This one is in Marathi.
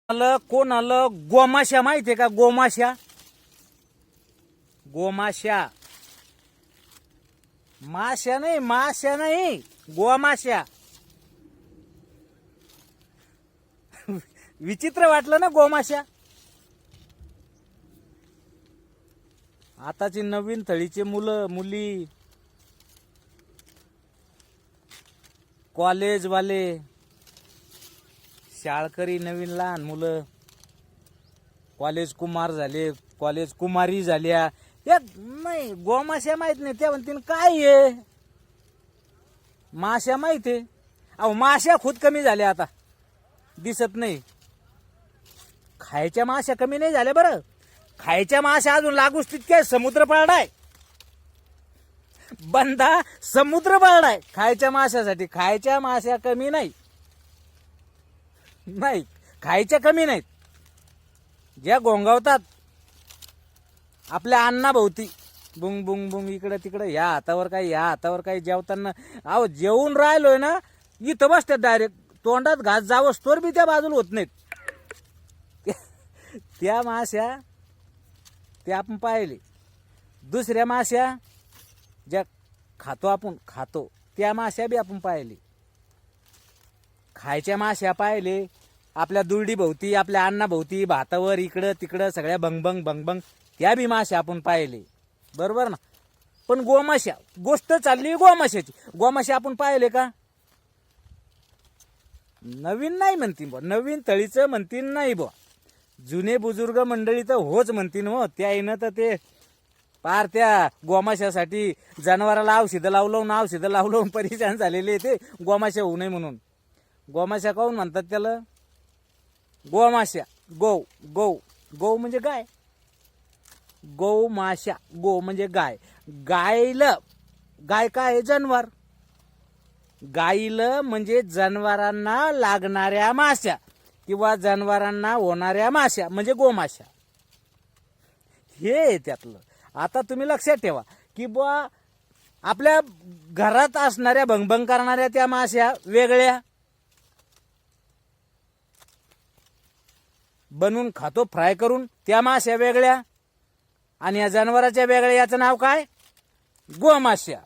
कोण आलं? गोमाशा माहितीये का? गोमाशा. गोमाशा माशा नाही, माशा नाही, गोमाशा. विचित्र वाटलं ना गोमाशा. आताची नवीन थळीचे मुलं मुली, कॉलेजवाले, शाळकरी, नवीन लहान मुलं, कॉलेज कुमार झाले, कॉलेज कुमारी झाल्या. नाही गोमाशा माहित नाही. त्या म्हणतील काय आहे माशा माहिती आहे. अहो माशा खुद कमी झाल्या आता, दिसत नाही. खायच्या माशा कमी नाही झाल्या बरं. खायच्या माशा अजून लागूच तितके. समुद्र पळडाय बंदा, समुद्र पळडाय खायच्या माशासाठी. खायच्या माशा कमी नाही, नाही खायच्या कमी नाहीत. ज्या गोंगावतात आपल्या अन्नाभोवती, बुंग बुंग बुंग, इकडे तिकडे, या हातावर काही, या हातावर काही. जेवताना अहो जेवून राहिलोय ना, इथं बसतात डायरेक्ट. तोंडात घास जावंच तोर बी त्या बाजूला होत नाहीत. त्या माश्या त्या आपण पाहिले. दुसऱ्या माश्या ज्या खातो आपण, खातो त्या माश्या बी आपण पाहिले. खायच्या माश्या पाहिले आपल्या दुर्डी भोवती, आपल्या अन्नाभोवती, भातावर, इकडं तिकडं सगळ्या भंगभंग भंगभंग, त्या बी माश्या आपण पाहिले. बरोबर ना. पण गोमाशा, गोष्ट चालली गोमाशाची. गोमाशा आपण पाहिले का? नवीन नाही म्हणतील बुवा, नवीन तळीचं म्हणतील नाही बुवा. जुने बुजुर्ग मंडळी तर होच म्हणतील हो. त्या येणं तर ते पार त्या गोमाशासाठी जनावराला औषधं लावून औषधं लावून परेशान झालेले ते गोमाशा होऊ नये म्हणून. गोमाशा काहून म्हणतात त्याला? गोमाशा, गौ, गौ, गौ म्हणजे गाय. गौ माशा, गो म्हणजे गाय. गायला, गाय काय आहे? जनावर. गाईला म्हणजे जनावरांना लागणाऱ्या माश्या किंवा जनावरांना होणाऱ्या माश्या म्हणजे गोमाशा. हे त्यातलं. आता तुम्ही लक्षात ठेवा की बुवा आपल्या घरात असणाऱ्या भंगभंग करणाऱ्या त्या माश्या वेगळ्या, बनवून खातो फ्राय करून, त्या माश्या वेगळ्या, आणि या जनावराच्या वेगळ्या. याचं नाव काय? गोमाशा.